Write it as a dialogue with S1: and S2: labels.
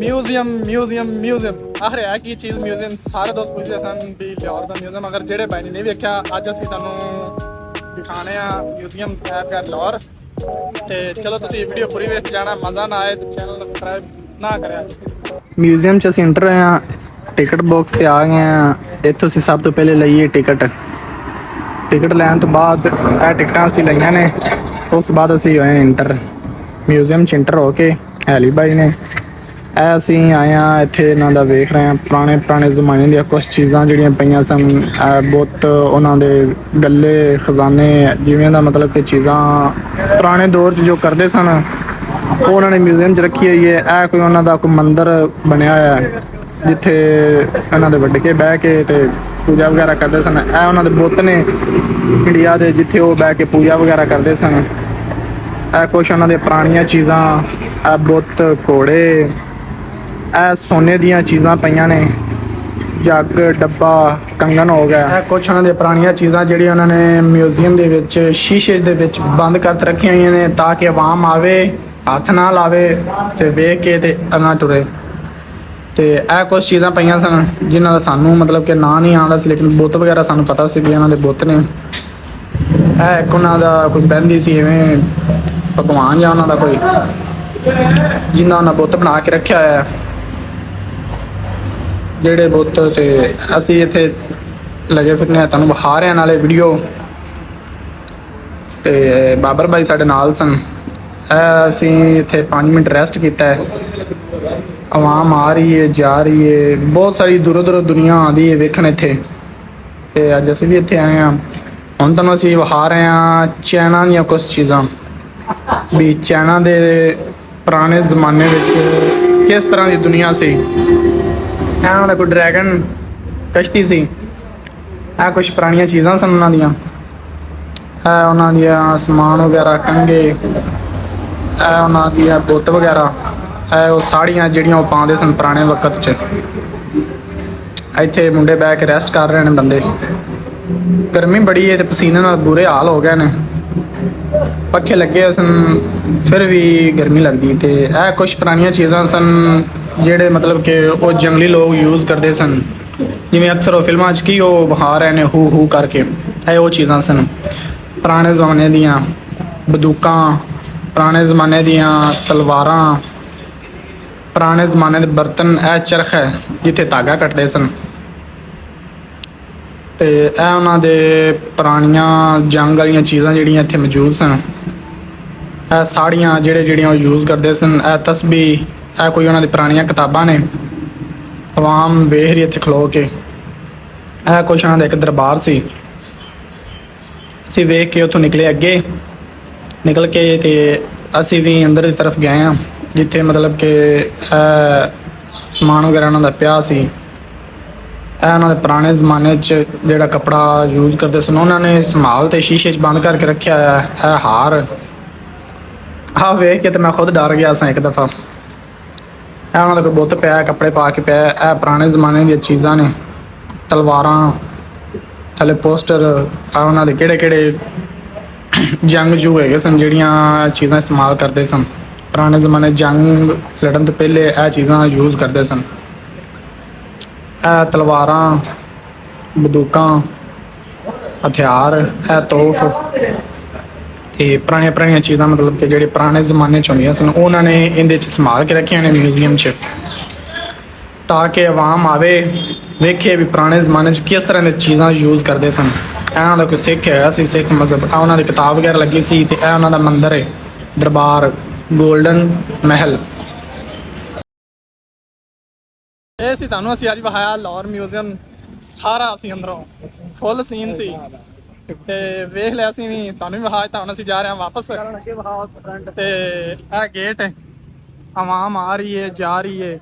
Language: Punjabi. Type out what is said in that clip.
S1: ਮਿਊਜ਼ੀਅਮ ਮਿਊਜ਼ੀਅਮ ਮਿਊਜ਼ੀਅਮ ਆਖਰ ਹੈ ਕੀ ਚੀਜ਼ ਮਿਊਜ਼ੀਅਮ। ਸਾਰੇ ਦੋਸਤ ਪੁੱਛਦੇ ਸਨ ਵੀ ਲਾਹੌਰ ਦਾ ਮਿਊਜ਼ੀਅਮ, ਅਗਰ ਜਿਹੜੇ ਭਾਈ ਨੇ ਨਹੀਂ ਵੇਖਿਆ ਅੱਜ ਅਸੀਂ ਤੁਹਾਨੂੰ ਦਿਖਾਣੇ ਆ ਮਿਊਜ਼ੀਅਮ ਹੈ ਲਾਹੌਰ। ਤੇ ਚਲੋ ਤੁਸੀਂ ਵੀਡੀਓ ਪੂਰੀ ਵੇਖ ਜਾਣਾ, ਮਜ਼ਾ ਨਾ ਆਏ ਤੇ ਚੈਨਲ ਨੂੰ ਸਬਸਕ੍ਰਾਈਬ ਨਾ ਕਰਿਆ। ਮਿਊਜ਼ੀਅਮ 'ਚ ਅਸੀਂ ਇੰਟਰ ਹੋਏ ਹਾਂ, ਟਿਕਟ ਬਾਕਸ 'ਤੇ ਆ ਗਏ ਹਾਂ। ਇੱਥੋਂ ਅਸੀਂ ਸਭ ਤੋਂ ਪਹਿਲੇ ਲਈਏ ਟਿਕਟ ਲੈਣ ਤੋਂ ਬਾਅਦ ਇਹ ਟਿਕਟਾਂ ਅਸੀਂ ਲਈਆਂ ਨੇ। ਉਸ ਤੋਂ ਬਾਅਦ ਅਸੀਂ ਹੋਏ ਇੰਟਰ ਮਿਊਜ਼ੀਅਮ 'ਚ ਇੰਟਰ ਹੋ ਕੇ ਹੈਲੀ ਬਾਈ ਨੇ ਇਹ ਅਸੀਂ ਆਏ ਹਾਂ ਇੱਥੇ ਇਹਨਾਂ ਦਾ ਵੇਖ ਰਹੇ ਹਾਂ ਪੁਰਾਣੇ ਜ਼ਮਾਨੇ ਦੀਆਂ ਕੁਛ ਚੀਜ਼ਾਂ ਜਿਹੜੀਆਂ ਪਈਆਂ ਸਨ। ਬੁੱਤ, ਉਹਨਾਂ ਦੇ ਗੱਲੇ, ਖਜ਼ਾਨੇ, ਜਿਵੇਂ ਦਾ ਮਤਲਬ ਕਿ ਚੀਜ਼ਾਂ ਪੁਰਾਣੇ ਦੌਰ 'ਚ ਜੋ ਕਰਦੇ ਸਨ ਉਹ ਉਹਨਾਂ ਨੇ ਮਿਊਜ਼ੀਅਮ 'ਚ ਰੱਖੀ ਹੋਈ ਹੈ। ਇਹ ਕੋਈ ਉਹਨਾਂ ਦਾ ਕੋਈ ਮੰਦਿਰ ਬਣਿਆ ਹੋਇਆ ਜਿੱਥੇ ਇਹਨਾਂ ਦੇ ਵੱਡਕੇ ਬਹਿ ਕੇ ਤੇ ਪੂਜਾ ਵਗੈਰਾ ਕਰਦੇ ਸਨ। ਇਹ ਉਹਨਾਂ ਦੇ ਬੁੱਤ ਨੇ ਇੰਡੀਆ ਦੇ ਜਿੱਥੇ ਉਹ ਬਹਿ ਕੇ ਪੂਜਾ ਵਗੈਰਾ ਕਰਦੇ ਸਨ। ਇਹ ਕੁਛ ਉਹਨਾਂ ਦੀਆਂ ਪੁਰਾਣੀਆਂ ਚੀਜ਼ਾਂ, ਇਹ ਬੁੱਤ, ਘੋੜੇ, ਇਹ ਸੋਨੇ ਦੀਆਂ ਚੀਜ਼ਾਂ ਪਈਆਂ ਨੇ, ਜੱਗ, ਡੱਬਾ, ਕੰਗਣ ਹੋ ਗਿਆ। ਇਹ ਕੁਛ ਉਹਨਾਂ ਦੀਆਂ ਪੁਰਾਣੀਆਂ ਚੀਜ਼ਾਂ ਜਿਹੜੀਆਂ ਉਹਨਾਂ ਨੇ ਮਿਊਜ਼ੀਅਮ ਦੇ ਵਿੱਚ ਸ਼ੀਸ਼ੇ ਦੇ ਵਿੱਚ ਬੰਦ ਕਰਕੇ ਰੱਖੀਆਂ ਹੋਈਆਂ ਨੇ ਤਾਂ ਕਿ ਆਵਾਮ ਆਵੇ, ਹੱਥ ਨਾ ਲਾਵੇ ਤੇ ਵੇਖ ਕੇ ਤੇ ਅਗਾਂਹ ਟੁਰੇ। ਤੇ ਇਹ ਕੁਛ ਚੀਜ਼ਾਂ ਪਈਆਂ ਸਨ ਜਿਨ੍ਹਾਂ ਦਾ ਸਾਨੂੰ ਮਤਲਬ ਕਿ ਨਾਂ ਨਹੀਂ ਆਉਂਦਾ ਸੀ, ਲੇਕਿਨ ਬੁੱਤ ਵਗੈਰਾ ਸਾਨੂੰ ਪਤਾ ਸੀ ਵੀ ਇਹਨਾਂ ਦੇ ਬੁੱਤ ਨੇ। ਇਹ ਇੱਕ ਉਹਨਾਂ ਦਾ ਕੋਈ ਬਹਿੰਦੀ ਸੀ ਇਵੇਂ ਭਗਵਾਨ ਜਾਂ ਉਹਨਾਂ ਦਾ ਕੋਈ ਜਿੰਨਾ ਉਹਨਾਂ ਬੁੱਤ ਬਣਾ ਕੇ ਰੱਖਿਆ ਹੋਇਆ ਜਿਹੜੇ ਬੁੱਤ। ਤੇ ਅਸੀਂ ਇੱਥੇ ਲੱਗੇ ਫਿਰਨੇ ਆ ਤੁਹਾਨੂੰ ਵਿਖਾ ਰਹੇ ਨਾਲੇ ਵੀਡੀਓ। ਤੇ ਬਾਬਰ ਭਾਈ ਸਾਡੇ ਨਾਲ ਸਨ। ਅਸੀਂ ਇੱਥੇ 5 ਮਿੰਟ ਰੈਸਟ ਕੀਤਾ ਹੈ। ਆਵਾਮ ਆ ਰਹੀ ਹੈ, ਜਾ ਰਹੀ ਹੈ, ਬਹੁਤ ਸਾਰੀ ਦੂਰੋਂ ਦੁਨੀਆ ਆਉਂਦੀ ਹੈ ਵੇਖਣ ਇੱਥੇ। ਤੇ ਅੱਜ ਅਸੀਂ ਵੀ ਇੱਥੇ ਆਏ ਹਾਂ। ਹੁਣ ਤੁਹਾਨੂੰ ਅਸੀਂ ਵਿਖਾ ਰਹੇ ਹਾਂ ਚਾਈਨਾ ਦੀਆਂ ਕੁਛ ਚੀਜ਼ਾਂ ਵੀ ਚਾਈਨਾ ਦੇ ਪੁਰਾਣੇ ਜ਼ਮਾਨੇ ਵਿੱਚ ਕਿਸ ਤਰ੍ਹਾਂ ਦੀ ਦੁਨੀਆ ਸੀ। ਇਹਨਾਂ ਦਾ ਕੋਈ ਡਰੈਗਨ ਕਸ਼ਤੀ ਸੀ। ਇਹ ਕੁਛ ਪੁਰਾਣੀਆਂ ਚੀਜ਼ਾਂ ਸਨ ਉਹਨਾਂ ਦੀਆਂ। ਇਹ ਉਹਨਾਂ ਦੀਆਂ ਸਮਾਨ ਵਗੈਰਾ, ਕੰਘੇ, ਇਹ ਉਹਨਾਂ ਦੀਆਂ ਬੁੱਤ ਵਗੈਰਾ, ਇਹ ਉਹ ਸਾੜੀਆਂ ਜਿਹੜੀਆਂ ਉਹ ਪਾਉਂਦੇ ਸਨ ਪੁਰਾਣੇ ਵਕਤ 'ਚ। ਇੱਥੇ ਮੁੰਡੇ ਬਹਿ ਕੇ ਰੈਸਟ ਕਰ ਰਹੇ ਨੇ ਬੰਦੇ। ਗਰਮੀ ਬੜੀ ਹੈ ਤੇ ਪਸੀਨੇ ਨਾਲ ਬੁਰੇ ਹਾਲ ਹੋ ਗਏ ਨੇ। ਪੱਖੇ ਲੱਗੇ ਹੋਏ ਸਨ ਫਿਰ ਵੀ ਗਰਮੀ ਲੱਗਦੀ। ਤੇ ਇਹ ਕੁਛ ਪੁਰਾਣੀਆਂ ਚੀਜ਼ਾਂ ਸਨ ਜਿਹੜੇ ਮਤਲਬ ਕਿ ਉਹ ਜੰਗਲੀ ਲੋਕ ਯੂਜ਼ ਕਰਦੇ ਸਨ, ਜਿਵੇਂ ਅਕਸਰ ਉਹ ਫਿਲਮਾਂ 'ਚ ਕੀ ਉਹ ਵਿਖਾ ਰਹੇ ਨੇ ਹੂ ਕਰਕੇ। ਇਹ ਉਹ ਚੀਜ਼ਾਂ ਸਨ ਪੁਰਾਣੇ ਜ਼ਮਾਨੇ ਦੀਆਂ ਬੰਦੂਕਾਂ, ਪੁਰਾਣੇ ਜ਼ਮਾਨੇ ਦੀਆਂ ਤਲਵਾਰਾਂ, ਪੁਰਾਣੇ ਜ਼ਮਾਨੇ ਦੇ ਬਰਤਨ। ਇਹ ਚਰਖ ਹੈ ਜਿੱਥੇ ਧਾਗਾ ਕੱਟਦੇ ਸਨ। ਤੇ ਇਹ ਉਹਨਾਂ ਦੇ ਪੁਰਾਣੀਆਂ ਜੰਗ ਵਾਲੀਆਂ ਚੀਜ਼ਾਂ ਜਿਹੜੀਆਂ ਇੱਥੇ ਮੌਜੂਦ ਸਨ। ਇਹ ਸਾੜੀਆਂ ਜਿਹੜੀਆਂ ਉਹ ਯੂਜ਼ ਕਰਦੇ ਸਨ। ਇਹ ਤਸਬੀਹ, ਇਹ ਕੋਈ ਉਹਨਾਂ ਦੀ ਪੁਰਾਣੀਆਂ ਕਿਤਾਬਾਂ ਨੇ। ਆਵਾਮ ਵੇਖ ਰਹੀ ਇੱਥੇ ਖਲੋ ਕੇ। ਇਹ ਕੁਛ ਉਹਨਾਂ ਦਾ ਇੱਕ ਦਰਬਾਰ ਸੀ। ਅਸੀਂ ਵੇਖ ਕੇ ਉੱਥੋਂ ਨਿਕਲੇ ਅੱਗੇ ਨਿਕਲ ਕੇ ਤੇ ਅਸੀਂ ਵੀ ਅੰਦਰ ਦੀ ਤਰਫ ਗਏ ਹਾਂ ਜਿੱਥੇ ਮਤਲਬ ਕਿ ਸਮਾਨ ਵਗੈਰਾ ਉਹਨਾਂ ਦਾ ਪਿਆ ਸੀ। ਇਹ ਉਹਨਾਂ ਦੇ ਪੁਰਾਣੇ ਜ਼ਮਾਨੇ 'ਚ ਜਿਹੜਾ ਕੱਪੜਾ ਯੂਜ਼ ਕਰਦੇ ਸਨ ਉਹਨਾਂ ਨੇ ਸੰਭਾਲ ਤੇ ਸ਼ੀਸ਼ੇ 'ਚ ਬੰਦ ਕਰਕੇ ਰੱਖਿਆ ਹੋਇਆ। ਇਹ ਹਾਰ ਆਹ ਵੇਖ ਕੇ ਤੇ ਮੈਂ ਖੁਦ ਡਰ ਗਿਆ ਸਾਂ ਇੱਕ ਦਫਾ। ਇਹ ਉਹਨਾਂ ਦਾ ਕੋਈ ਬੁੱਤ ਪਿਆ, ਕੱਪੜੇ ਪਾ ਕੇ ਪਿਆ। ਇਹ ਪੁਰਾਣੇ ਜ਼ਮਾਨੇ ਦੀਆਂ ਚੀਜ਼ਾਂ ਨੇ, ਤਲਵਾਰਾਂ, ਥੱਲੇ ਪੋਸਟਰ। ਆ ਉਹਨਾਂ ਦੇ ਕਿਹੜੇ ਜੰਗਜੂ ਹੈਗੇ ਸਨ ਜਿਹੜੀਆਂ ਚੀਜ਼ਾਂ ਇਸਤੇਮਾਲ ਕਰਦੇ ਸਨ ਪੁਰਾਣੇ ਜ਼ਮਾਨੇ। ਜੰਗ ਲੜਨ ਤੋਂ ਪਹਿਲੇ ਇਹ ਚੀਜ਼ਾਂ ਯੂਜ਼ ਕਰਦੇ ਸਨ। ਇਹ ਤਲਵਾਰਾਂ, ਬੰਦੂਕਾਂ, ਹਥਿਆਰ, ਇਹ ਤੋਪ ਤੇ ਪੁਰਾਣੀਆਂ ਚੀਜ਼ਾਂ ਮਤਲਬ ਕਿ ਜਿਹੜੇ ਪੁਰਾਣੇ ਜ਼ਮਾਨੇ 'ਚ ਹੁੰਦੀਆਂ ਸਨ ਉਹਨਾਂ ਨੇ ਇਹਦੇ 'ਚ ਸੰਭਾਲ ਕੇ ਰੱਖੀਆਂ ਨੇ ਮਿਊਜ਼ੀਅਮ 'ਚ ਤਾਂ ਕਿ ਆਵਾਮ ਆਵੇ ਵੇਖੇ ਵੀ ਪੁਰਾਣੇ ਜ਼ਮਾਨੇ 'ਚ ਕਿਸ ਤਰ੍ਹਾਂ ਦੀਆਂ ਚੀਜ਼ਾਂ ਯੂਜ਼ ਕਰਦੇ ਸਨ। ਇਹਨਾਂ ਦਾ ਕੋਈ ਸਿੱਖ ਹੈਗਾ ਸੀ, ਸਿੱਖ ਮਜ਼ਹਬ। ਆ ਉਹਨਾਂ ਦੀ ਕਿਤਾਬ ਵਗੈਰਾ ਲੱਗੀ ਸੀ ਤੇ ਇਹ ਉਹਨਾਂ ਦਾ ਮੰਦਿਰ ਹੈ, ਦਰਬਾਰ, ਗੋਲਡਨ ਮਹਿਲ। ਇਹ ਸੀ ਤੁਹਾਨੂੰ ਅਸੀਂ ਅੱਜ ਵਿਖਾਇਆ ਲਾਹੌਰ ਮਿਊਜ਼ੀਅਮ। ਸਾਰਾ ਅਸੀਂ ਅੰਦਰੋਂ ਫੁੱਲ ਸੀਨ ਸੀ ਤੇ ਵੇਖ ਲਿਆ ਸੀ ਵੀ ਤੁਹਾਨੂੰ ਵੀ ਵਿਖਾ ਦਿੱਤਾ। ਹੁਣ ਅਸੀਂ ਜਾ ਰਹੇ ਹਾਂ ਵਾਪਸ। ਤੇ ਇਹ ਗੇਟ ਆਵਾਮ ਆ ਰਹੀ ਹੈ, ਜਾ ਰਹੀ ਹੈ।